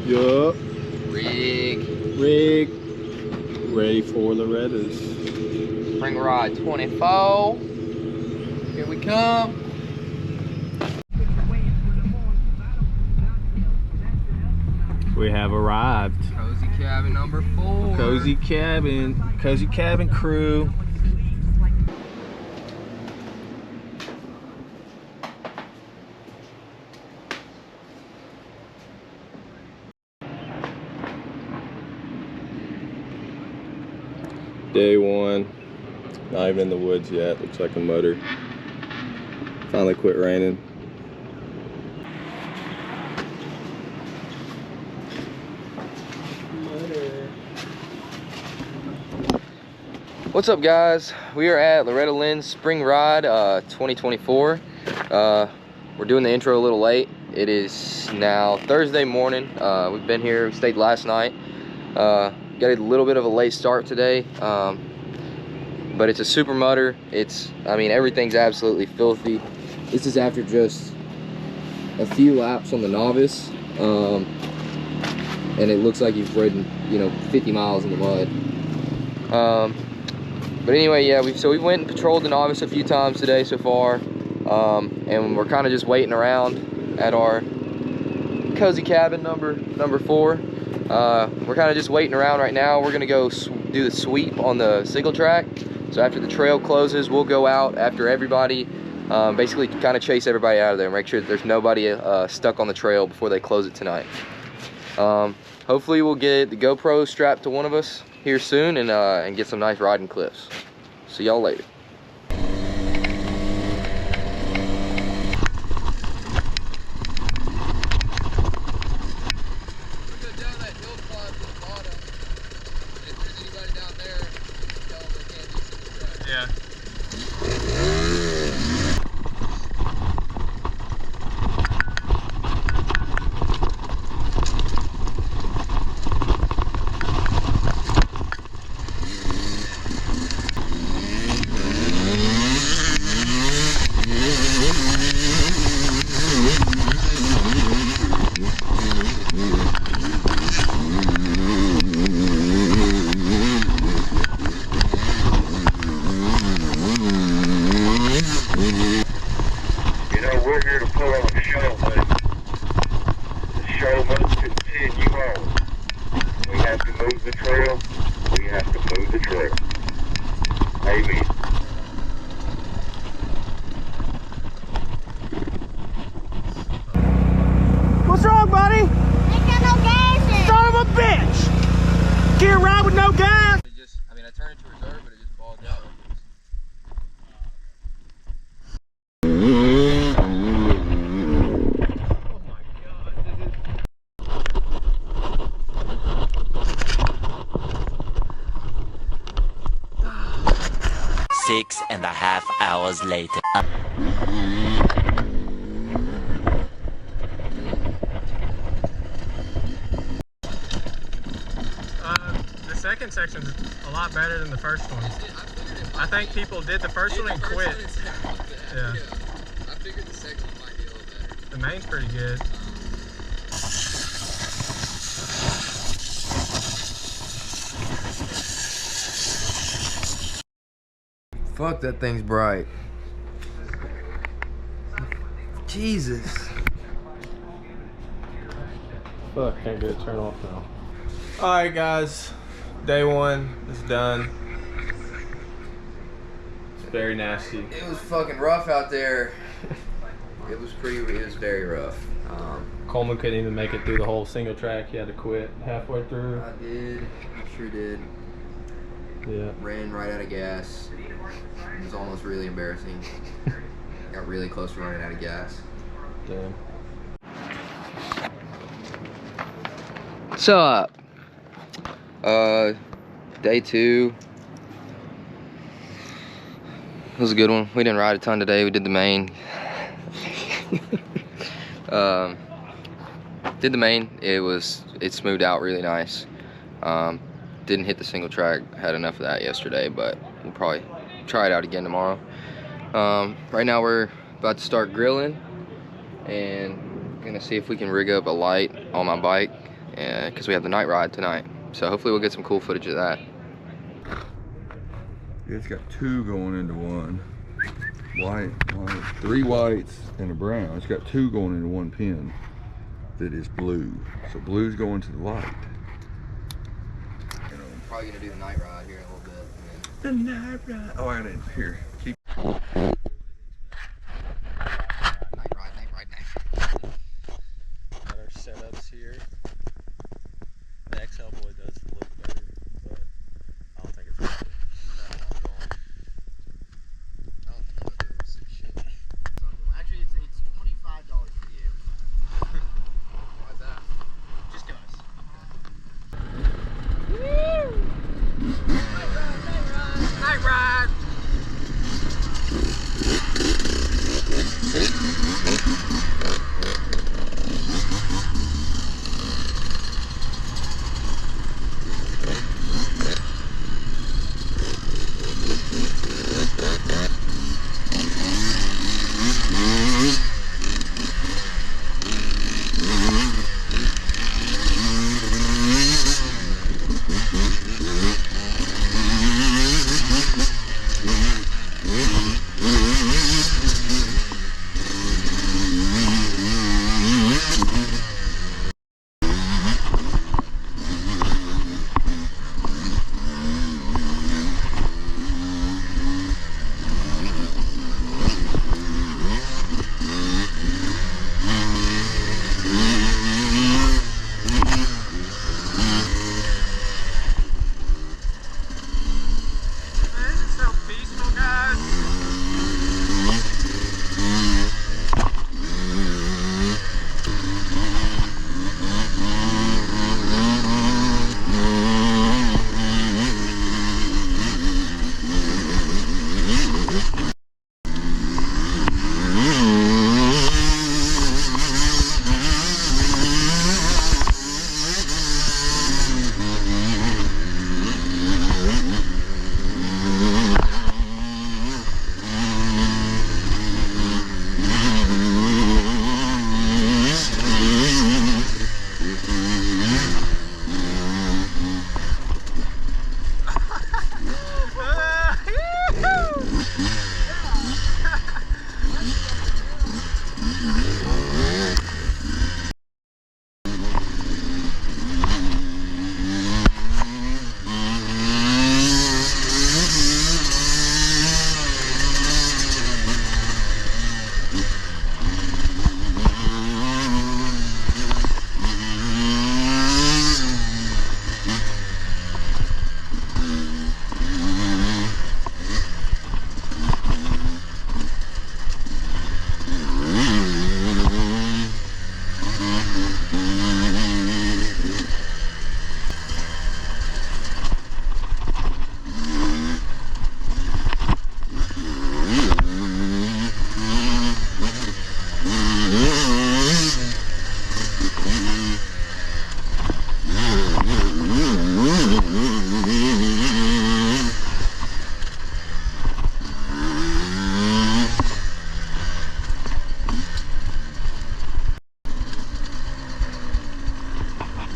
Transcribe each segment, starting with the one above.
Yup. Rig. Ready for Loretta's. Spring rod 24. Here we come. We have arrived. Cozy cabin number 4. Cozy cabin crew. Day 1. Not even in the woods yet. Looks like a mutter. Finally quit raining. What's up, guys? We are at Loretta Lynn's Spring Ride 2024. We're doing the intro a little late. It is now Thursday morning. We've been here, we stayed last night. Got a little bit of a late start today, but it's a super mutter. I mean, everything's absolutely filthy. This is after just a few laps on the novice, and it looks like you've ridden, 50 miles in the mud. But anyway, yeah, we went and patrolled the novice a few times today so far, and we're kind of just waiting around at our cozy cabin number 4. We're kind of just waiting around right now. We're gonna go do the sweep on the single track. So after the trail closes, we'll go out after everybody, basically kind of chase everybody out of there, make sure that there's nobody stuck on the trail before they close it tonight. Hopefully we'll get the GoPro strapped to one of us here soon and get some nice riding clips. See y'all later. Yeah. We're here to put on a show, buddy. The show must continue on. We have to move the trail. We have to move the trail. Amen. What's wrong, buddy? Ain't got no gas in it. Son of a bitch! Can't ride with no gas! I turned it to reserve, but it just bogged out. Oh my God. 6.5 hours later. The second section's a lot better than the first one. I think people did the first one and quit. Yeah. I figured the second one might be a little better. The main's pretty good. Fuck, that thing's bright. Jesus. Fuck, can't get it turned off now. Alright guys, day 1 is done. It's very nasty. It was fucking rough out there. It was very rough. Coleman couldn't even make it through the whole single track. He had to quit halfway through. I sure did. Yeah. Ran right out of gas. It was almost really embarrassing. Got really close to running out of gas. Damn. What's up? Day 2. It was a good one. We didn't ride a ton today. We did the main. Did the main. It smoothed out really nice. Didn't hit the single track. Had enough of that yesterday, but we'll probably try it out again tomorrow. Right now we're about to start grilling and Gonna see if we can rig up a light on my bike, because we have the night ride tonight. So hopefully we'll get some cool footage of that. It's got two going into one. White, three whites and a brown. It's got two going into one pin that is blue. So blue's going to the light. I'm probably gonna do the night ride here in a little bit. The night ride. Oh, I didn't. Here, keep. Night ride. Got our setups here. The XL boy does look better, but I don't think it's better. Actually, it's $25 for you. Why's that? Just cause. Night ride!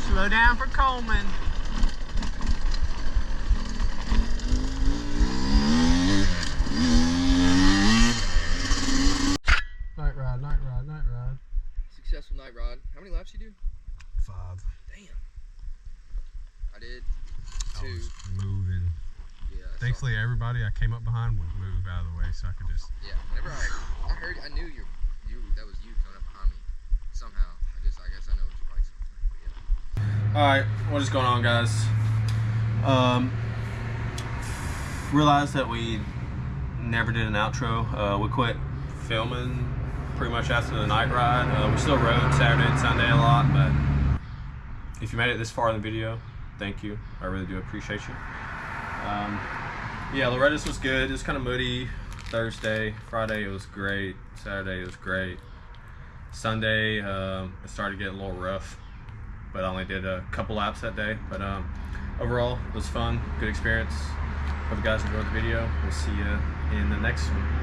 Slow down for Coleman. Night ride. Successful night ride. How many laps you do? 5. Damn. I did I 2. was moving. Yeah. Thankfully, everybody I came up behind would move out of the way so I could just. Yeah. Whenever I heard, I knew you. That was you coming up behind me. Somehow, I guess I know what your bike's like. But yeah. Alright, what is going on, guys? Realized that we never did an outro. We quit filming pretty much after the night ride. We still rode Saturday and Sunday a lot, but if you made it this far in the video, thank you. I really do appreciate you. Yeah, Loretta's was good. It was kind of moody. Thursday, Friday it was great. Saturday it was great. Sunday it started getting a little rough, but I only did a couple laps that day. But overall, it was fun, good experience. Hope you guys enjoyed the video. We'll see you in the next one.